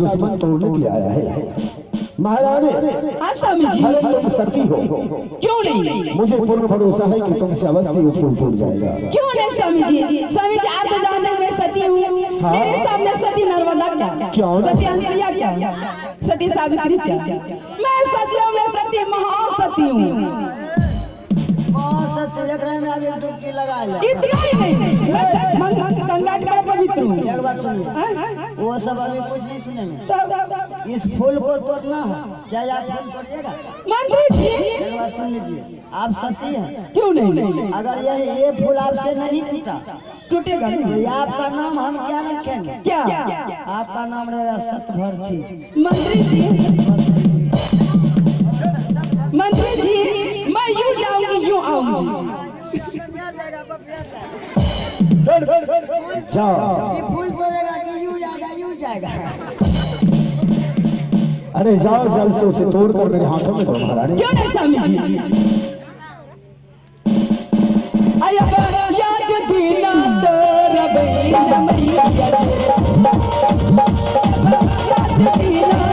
दुश्मन तोड़ने के लिए आया है। महारानी स्वामी जी, तुम सती हो, क्यों नहीं? मुझे पूर्ण भरोसा है कि तुमसे अवश्य वो फूल फूट जाएगा। क्यों नहीं स्वामी जी? स्वामी जी आप तो जानते हैं मैं सती हूँ। हाँ? मेरे सामने सती नर्मदा क्या, क्यों? सती अंशिया क्या, सती सावित्री क्या? मैं सती हूँ, मैं सती महासती हूँ। इतना ही नहीं, गंगा की तरह पवित्र हूँ। एक बात सुनिए, वो सब अभी कुछ नहीं सुनेंगे। इस फूल को तोड़ना है, क्या आप फूल तोड़िएगा? मंत्री जी एक बात सुन लीजिए, आप सती हैं, क्यों नहीं? अगर ये फूल आपसे नहीं टूटा टूटेगा तो नहीं। आपका नाम हम क्या रखेंगे? क्या? आपका नाम रहेगा सतभर्ती। मंत्री जी मैं यूं जाऊंगी यूं आऊंगी। जाओ। ये फूल तोड़ेगा कि यूं जाएगा। अरे जाओ, जल्द से उसे तोड़ कर मेरे हाथों में दो महारानी। क्यों नहीं स्वामी जी? आया बया जदीना तेरा बेना मैया जदीना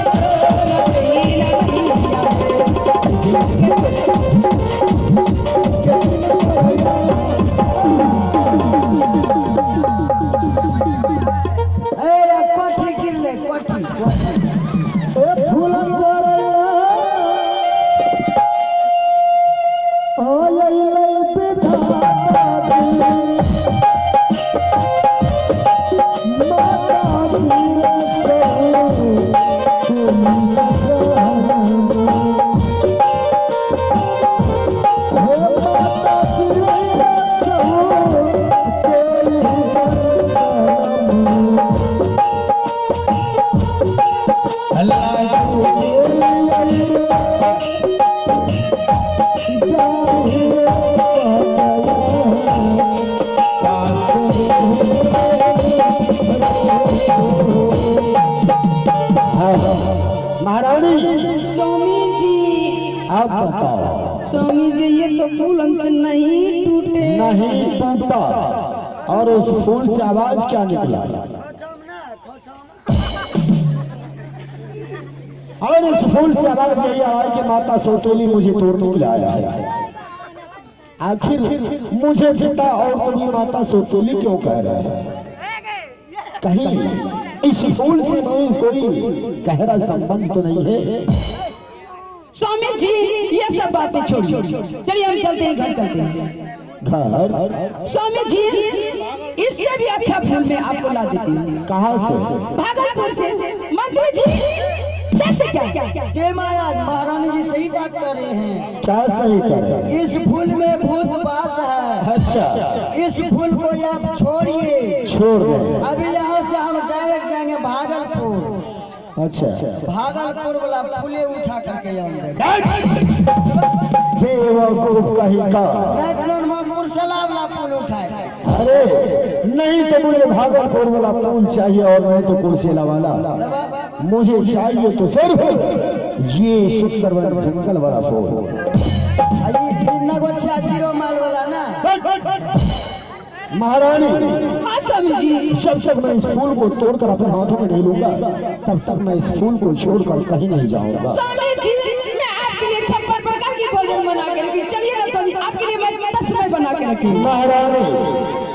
स्वामी जी आप बताओ। स्वामी जी ये तो फूल हमसे नहीं टूटे। नहीं टूटा। और उस फूल से आवाज क्या निकला? और उस फूल से आवाज यही आई कि माता सौतेली मुझे तोड़ने के लिए आया है। आखिर मुझे पिता और तुम्हें माता सौतेली क्यों कह रहे हैं? कहीं इस फूल से कोई गहरा संबंध तो नहीं है? स्वामी जी ये सब बातें छोड़िए, चलिए हम चलते हैं, घर चलते हैं। घर? स्वामी जी इससे भी अच्छा फूल मैं आपको ला देती हूँ। कहाँ से? भागलपुर से। मंत्री जी कैसे क्या? जय महाराज, महारानी जी सही बात कर रहे हैं। क्या सही कर रहे हैं? इस फूल में भूत वास है। अच्छा, इस फूल को आप छोड़िए। छोड़ दे। अभी यहाँ से हम डायरेक्ट जाएंगे भागलपुर। अच्छा, भागलपुर वाला फूले उठा करके आएंगे। बेवकूफ कहीं का। कुर्सला वाला फूल उठाए। अरे नहीं तो मुझे भागलपुर वाला फूल चाहिए और नहीं तो कुर्सेला वाला। मुझे चाहिए तो सिर्फ ये सुंदरवन जंगल वाला फूल। माल वाला ना महारानी। हाँ स्वामी जी। जब तक मैं इस फूल को तोड़कर अपने हाथों में नहीं लूंगा तब तक मैं इस फूल को छोड़कर कहीं नहीं जाऊंगा। स्वामी जी मैं आपके लिए 56 प्रकार की भोजन बना के रखी। चलिए ना स्वामी, आपके लिए मैं तस्मै बना के रखी। महारानी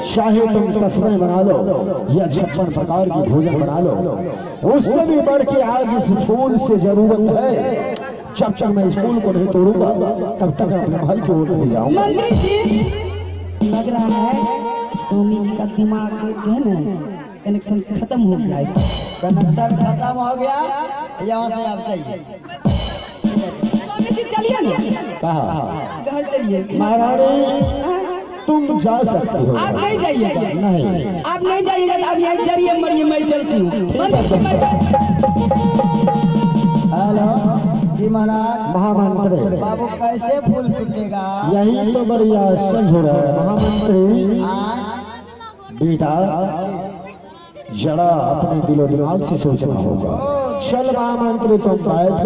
चाहे तुम तस्मै बना लो या 56 प्रकार की भोजन बना लो, उससे भी बढ़ के आज इस फूल से जरूरत है। जब तक मैं इस फूल को नहीं तोड़ूंगा तब तक अपने महल की ओर नहीं जाऊंगा। मंत्री जी लग रहा है स्वामी जी का दिमाग जो है ना कनेक्शन खत्म हो गया। कनेक्शन खत्म हो गया, यहाँ से आप जाइए। स्वामी जी चलिए ना। कहा? घर चलिए। महारानी तुम जा सकती हो। आप नहीं जाइएगा। नहीं, आप नहीं जाइएगा तो आप यहाँ जरिए मरिए, मैं चलती हूँ। हेलो जी महाराज। महामंत्री बाबू कैसे फूल फूटेगा? यही तो बड़ी आश्चर्य हो रहा है। महामंत्री बेटा जरा अपने दिलो दिमाग से सोचना होगा। चल महामंत्री तुम बैठ।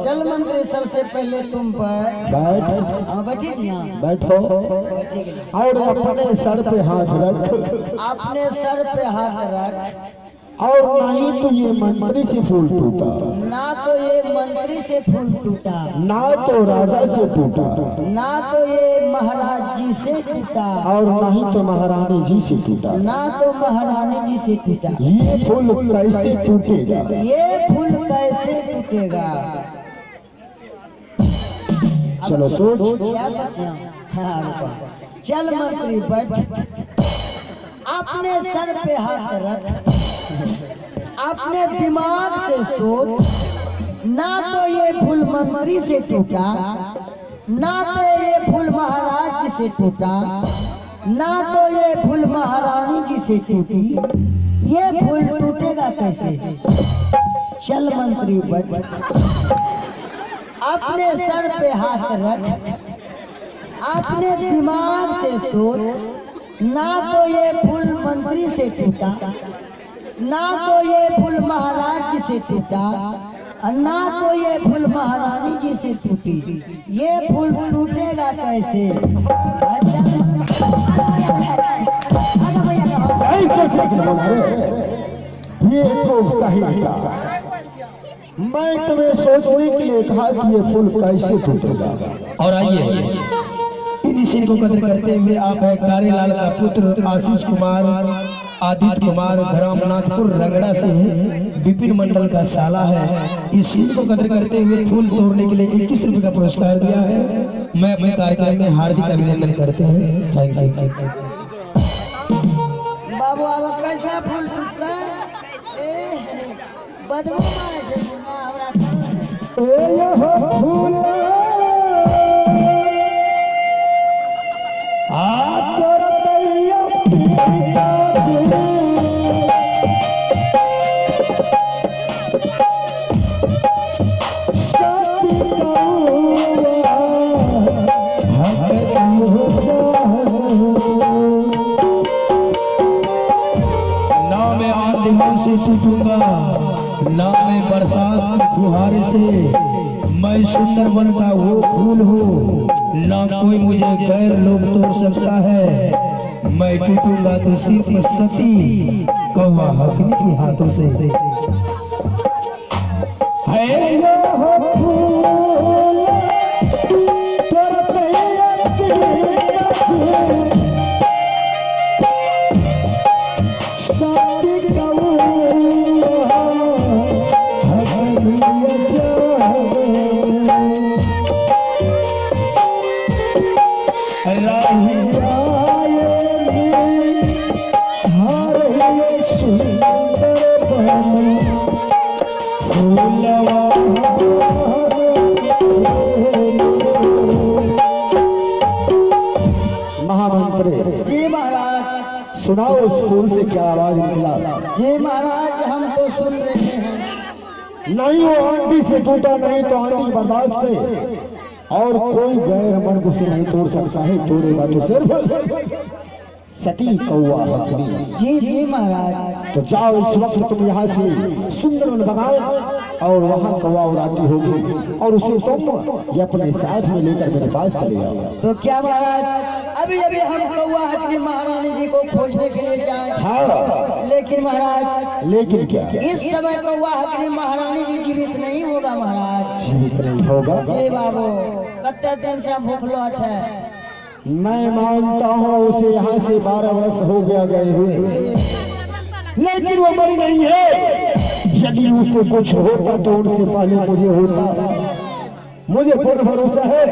चल मंत्री, सबसे पहले तुम बैठ। बैठिए, बैठो और अपने सर पे हाथ रख। अपने सर पे हाथ रख और नहीं तो ये मंत्री से फूल टूटा, ना तो ये मंत्री से फूल टूटा, ना तो राजा से टूटा, ना तो ये महाराज जी से टूटा, और नहीं तो महारानी जी से टूटा। ना तो महारानी जी से टूटा। ये फूल कैसे टूटेगा? ये फूल कैसे टूटेगा? चलो सोच। क्या सोचा? हाँ रुको। चल मंत्री बैठ, अपने सर पे हाथ रख, अपने दिमाग से सोच। ना तो ये फूल मंत्री से टूटा, ना तो ये फूल महाराज जी से टूटा, ना तो ये फूल महारानी जी से टूटी। ये फूल टूटेगा कैसे? चल मंत्री बैठ, अपने सर पे हाथ रख, अपने दिमाग से सोच। ना तो ये फूल मंत्री से टूटा, ना तो ये फूल महाराज जी से टूटा, और ना तो ये फूल महारानी जी से टूटी। ये फूल टूटेगा कैसे? ये तो कहेगा, मैं तुम्हें सोचने के लिए कहा कि ये फूल कैसे टूटेगा। और आइए इन सीन को कदर करते हुए आप है कारेलाल का पुत्र आशीष कुमार आदित्य कुमार ग्रामनाथपुर रंगड़ा से विपिन मंडल का साला है। इस सीन को कदर करते हुए फूल तोड़ने के लिए 21 रुपए का पुरस्कार दिया है। मैं अपने कार्यक्रम में हार्दिक अभिनंदन करते हैं। Thank you. बाबू अब कैसा फूल टूटता है? बदबू मारे छे ना हमरा फूल से टूटूंगा, ना मैं बरसात की फुहारे से, मैं सुंदर वन का वो फूल हूँ, ना कोई मुझे गैर लोग तोड़ सकता है। मैं टूटूंगा तो सिर्फ सती कौवा हकनी के हाथों से। जी महाराज। सुनाओ उस फूल से क्या आवाज निकला? जी महाराज हम तो सुन रहे हैं। नहीं वो आंधी से टूटा, नहीं तो आंधी बर्दाश्त से, और कोई गैर मर्द उसे नहीं तोड़ सकता है। तोड़ेगा तो सिर्फ सती कौवा हकनी। जी जी महाराज। तो जाओ इस वक्त तुम यहाँ से सुंदरवन बनाओ और वहाँ कौवा उड़ाती होगी, और उसे तुम ये अपने साथ में लेकर मेरे पास चले आओ। तो क्या महाराज अभी अभी हम कौवा हकनी महारानी जी को खोजने के लिए जाए? हाँ। लेकिन महाराज लेकिन क्या? इस समय कौवा हकनी महारानी जी जीवित नहीं होगा महाराज। जीवित नहीं होगा? जी बाबू कत्ते दिन से भूखलो है। मैं मानता हूँ उसे यहाँ से 12 वर्ष हो गया गए हुए, लेकिन वो मरी नहीं है। यदि उसे कुछ होता तो उनसे पहले मुझे होता। मुझे पूर्ण भरोसा है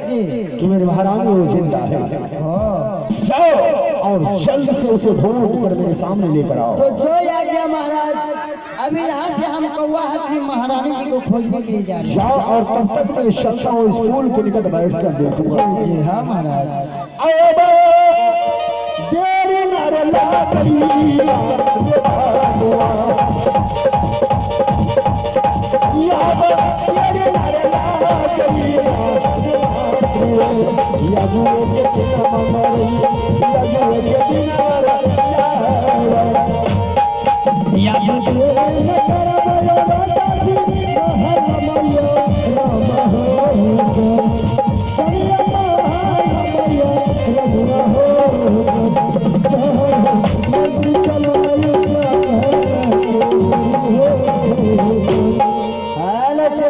कि मेरे महारानी वो जिंदा है। जाओ और जल्द से उसे ढूंढ कर मेरे सामने लेकर आओ। तो जो आज्ञा महाराज। अभी यहाँ से हम कौवा हकनी महारानी जी को खोजने के लिए जा रहे हैं। जाओ और तब तक मैं चलता हूँ इस फूल के निकट बैठ कर देखूंगा। जी हाँ महाराज। देरी न लागई रे